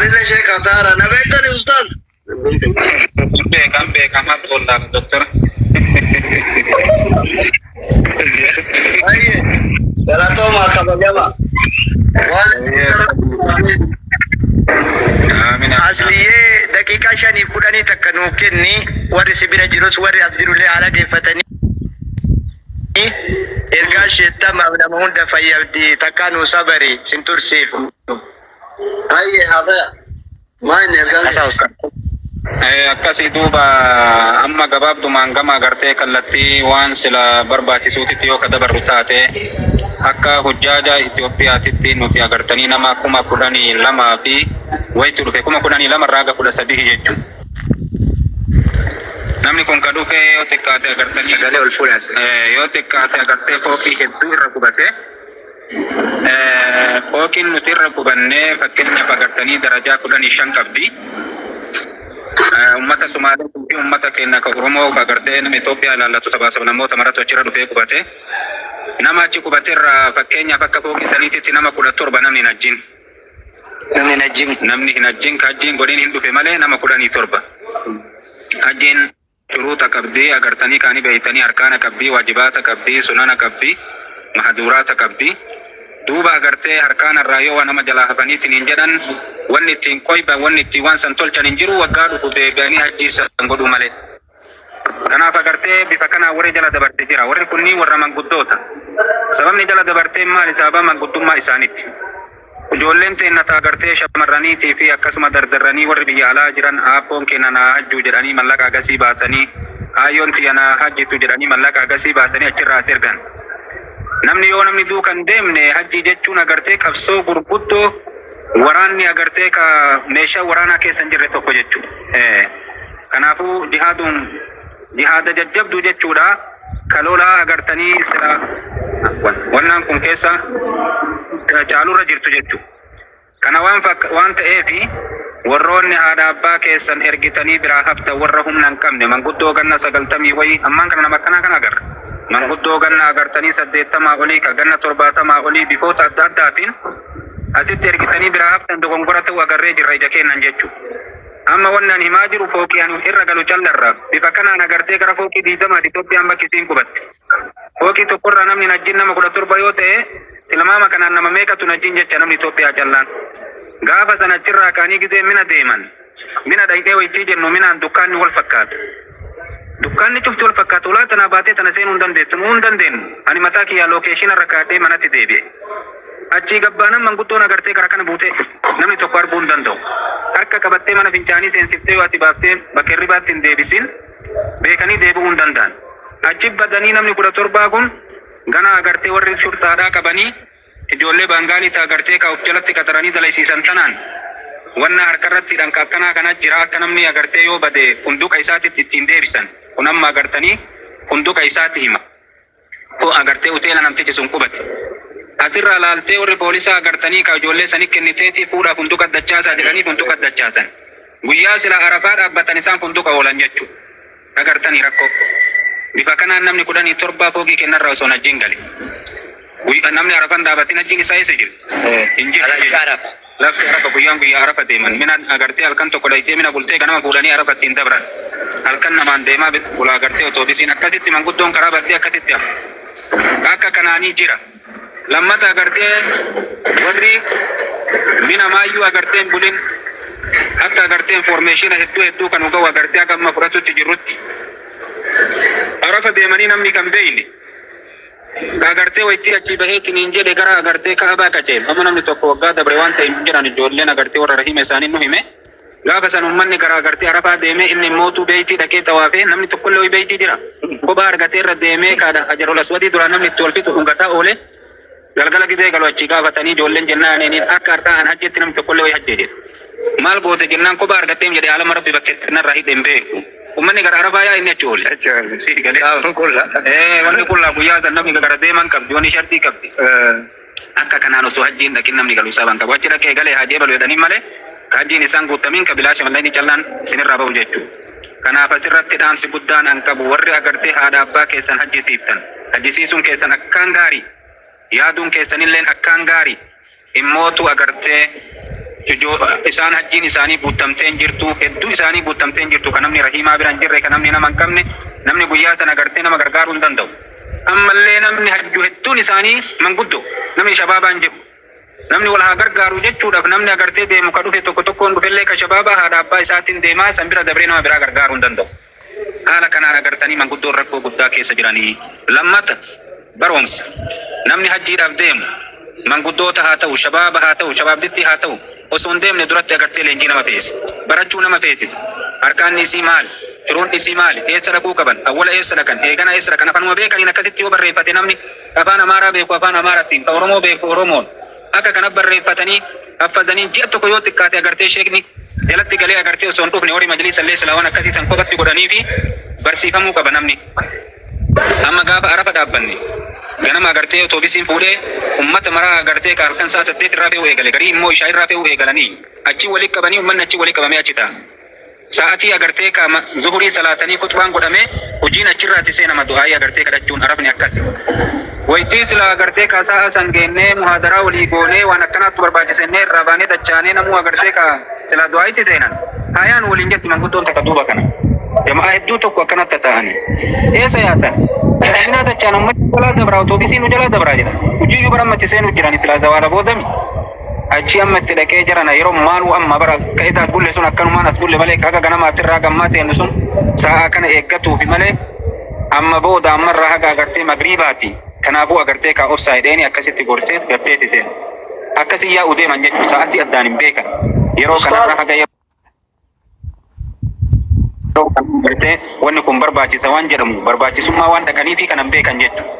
أنا ليش كتار أنا بيتني أستاذ بيكم ما تقول لنا دكتور أيه ترى تو ما كبجما asliye dakika shani kudani takanu kenni wari sibira jirus wari azdiru le ala gefatani erga shetta mabda munda fayyabdi takanu sabari sintur sif أيه هذا ما نرجع asauska akkasii duuba amma gabaabdumaan gama agartee kallattii waan sila barbaachisuutitti yoo kadabarru taate akka hujjaaja Itoophiyaatitti nuti agartanii nama 12,000 fi wayitu dhufe 12,000 irraa ga 13 jechuun. Namni kun ka dhufe yoo xiqqaate agartanii gale ol fuudhas yoo xiqqaate agartee fooqii hedduu irra qubate fooqiin nuti irra qubannee fakkeenyaaf agartanii darajaa 15 qabdi. ummata Somaalee fi ummata keenya ka Oromoo ka agartee nama Itoophiyaa ilaallatu sabaa namoota maratu achirra dhufee qubate. Nama achi qubate irraa fakkeenyaaf akka fooqii saniititti nama 17 namni hin ajjin. Namni hin ajjin ka ajjiin godhiin hin dhufe malee nama 17. Ajjiin shuruuta qabdii agartanii kaanii beeytanii arkaana qabdii waajibaata qabdii sunana qabdii mahaduraata qabdii. Duuba agartee harkaan irraa yoo nama jalaa hafaniitiin hin jedhan wanni ittiin qoyba wanni ittiin waan san tolchan hin jiru waggaa dhufu deebi'anii hajjiisan godhuu malee. Kanaaf agartee bifa kanaa warri jala dabarte jira. Warri kunniin warra manguddoota. Sababni jala dabarteen maali? Sababa manguddummaa isaaniitti. Ijoolleen teennata agartee shamarraniitii fi akkasuma dardarranii warri biyya alaa jiran aabboon keenya naa hajjuu jedhanii mallaqa agasii baasanii aayyoon tiyya naa hajjitu jedhanii mallaqa agasii baasanii achirraa as ergan. Namni yoo namni duukan deemne hajji jechuun agartee qabsoo gurguddoo waraanni agartee ka meeshaa waraanaa keessa hin jirre tokko jechuudha. Kanaafuu jihaada jajjabduu jechuudha. Kalolaa agartanii sila wannaan kun keessa caalurra jirtu jechuudha. Kana waan ta'eefi warroonni haadha abbaa keessan ergitanii biraa hafta warra humna hin qabne manguddoo ganna 90 wayii ammaan kana nama akkanaa kana agarra. Manguddoo ganna agartanii 80 olii ka ganna 70 olii bifoota adda addaatiin asitti ergitanii biraa haftan dogongora ta'uu agarree jirra ija keennan jechuudha. Amma wannan himaa jiru fooqii ani irra galu callarra bifa kanaan agartee gara fooqii 20 Itoophiyaan bakki isiin qubatte. Fooqii tokkorraa namni najjiin nama 17 yoo ta'e tilmaama kanaan nama meeqatu najjiin jecha namni Itoophiyaa callaan. Gaafa sana achirraa kaanii gizee mina deeman. Mina dhaqee wayitii jennu minaan dukkaanni wal fakkaata. Dukkaanni cufti wal fakkaatu ulaa tana baatee tana seenuu hin dandeettu nuu hin dandeenyu. Ani mataa kiyyaa lookeeshina irra kaadhee manatti deebi'e. Achii gabbaanan manguddoon agartee gara kana buutee namni tokko arguu hin danda'u. Harka qabattee mana fincaanii seensiftee yoo ati baaftee bakka hirribaatti hin deebisin beekanii deebi'uu hin danda'an. Achi badanii namni 17 kun gana agartee warri shurtaadhaa qabanii ijoollee baangaalii ta'a agartee ka of jalatti qataranii dalaysiisan tanaan wanna harkarratti hidhan akkanaa kana jira akka namni agartee yoo bade funduqa isaatitti ittiin deebisan. Kun amma agartanii funduqa isaatti hima. Ko agartee hoteela namtichi sun qubate. Asirraa laaltee warri poolisaa agartanii ka ijoollee sanii kenniteetii fuudhaa funduqa dachaasaa jedhanii funduqa dachaasan. Guyyaa sila arafaa dhaabbatan isaan funduqa oolan jechuudha. Agartanii rakkoo. Bifa kanaan namni 17 fooqii kennarraa osoo najjiin gale. Namni arafan dhaabatiin najjiin isaa eessa jirti? Lafti arafa guyyaa arafa deeman. Mina agartee halkan tokko dhayitee mina bultee ganama fuudhanii arafa ittiin dabran. Halkan namaan deemaa bulaa agartee otoobisiin akkasitti manguddoon karaa baddee akkasitti hafu. Akka kanaanii jira. Lammata agartee warri mina maayyuu agarteen bulin akka agartee informaationa hedduu kan ugawu agartee akka amma fudhatutti jirrutti. Arafa deemanii namni kan beeyne. Agartee wayitii achii baheetiin hin jedhe gara agartee kaabaa qaceem. Amma namni tokko waggaa dabre waan ta'e hin jedhan ijoolleen agartee warra rahime isaanii nu hime. Gaafa san uummanni gara agartee arafaa deemee inni mootuu beeytii dhaqee tawaafee namni tokkollee beeytii jira. Kophaa argatee irra deemee kaadha Hajarul Aswadii duraan namni itti wal fixu dhungataa oole. Galgala gizee galu achii gaafatanii ijoolleen jennaan akka har'aan hajjetti namni tokkollee wayii hajjee jedhe. Maal goote jennaan kophaa argatteem jedhe alama rabbi bakkeetti narraa hidheen beeku. Uummanni gara arafaa yaa inni achi oole. Wanni qullaa guyyaa san namni gara deeman qabdi wanni shartii qabdi. Akka kanaan osoo hajjiin dhaqin namni galu isaa qabu achi dhaqee galee hajjee balu jedhanii malee hajjiin isaan guutamiin kabilaa shamallee ni callaan isinirraa bahu jechuudha. Kanaaf asirratti dhaamsi guddaan an qabu warri agartee haadha abbaa keessan hajjisiiftan. Hajjisiisuun keessan akkaan gaarii. Yaaduun keessanillee akkaan gaarii. Immootu agartee isaan hajjiin isaanii guutamteen jirtu, hedduu isaanii guutamteen jirtu kan namni rahiimaa biraan jirre, kan namni nama hin qabne, namni guyyaa sana agartee nama gargaaruu hin danda'u. Ammallee namni hajju hedduun isaanii manguddoo, namni shabaabaan jiru. Namni wal haa gargaaru jechuudhaaf namni agartee deemu ka dhufe tokko tokkoon dhufellee ka shabaabaa haadha abbaa isaatiin deemaa san bira dabree nama biraa gargaaruu hin danda'u. Haala kanaan agartanii manguddoon rakkoo guddaa keessa jiranii. Lammata baroomsa. Namni hajjiidhaaf deemu manguddoota haa ta'u, shabaaba haa ta'u, shabaabditti haa ta'u, osoo hin deemne duratti agartee leenjii nama feesi. Barachuu nama feesisa. Harkaan isii maali? Firoon isii maali? Eessa dhaquu qaban? Awwala eessa dhaqan? Eegana eessa dhaqan? Afaanuma beekaniin akkasitti yoo barreeffate namni afaan Amaaraa beeku afaan Amaaraatiin, ka Oromoo beeku Oromoon. Akka kana barreeffatanii affazanii ji'a tokko yoo xiqqaate agartee sheekni jalatti galee agartee osoo hin dhufne horii majliisa illee silaawwan akkasii san kophatti godhanii fi barsiifamuu qaba namni. Amma gaafa arafa dhaabbanne ganama agartee otoobisiin fuudhee ummata maraa agartee ka halkan sa'a 8 irraa fe'uu eegale, garii immoo ishaa irraa fe'uu eegalanii achi walitti qabanii ummanni achi walitti qabamee achi ta'a. Sa'atii agartee ka zuhurii salaatanii khutbaan godhamee hojiin achirraatti seenama du'aayii agartee kadhachuun arafni akkasi. Waytii sila agartee ka sa'a san geennee muhaadaraa walii goonee waan akkanaatti barbaachisennee irraa baanee dachaanee namuu agartee ka sila du'aayitti seenan. Hayaan waliin jetti manguddoon takka duuba kana. Jamaa hedduu tokko akkanatti ta'anii. Eessa yaatan? Minaa dachaan ummatti jalaa dabraa otoobisiin jalaa dabraa jedha. Hojiiyyuu bara ammatti seenuu jiran sila zawaala boodami. Achi amma itti dhaqee jiran yeroo maaluu amma bara ka'itaas bulle sun akkanumaan as bulle malee kaga ganamaatti irraa gammaa ta'e sun sa'a kana eeggatuufi malee amma booda ammarraa haga agartee magriibaati. Kanaafuu agartee ka obsaa hidheeni akkasitti gorsee garteeti seena. Akkasii yaa'u deeman jechuun sa'aatii addaan hin beekan. Yeroo kanarraa haga yeroo wanni kun barbaachisa waan jedhamu barbaachisummaa waan dhaqanii fi kanan beekan jechuudha.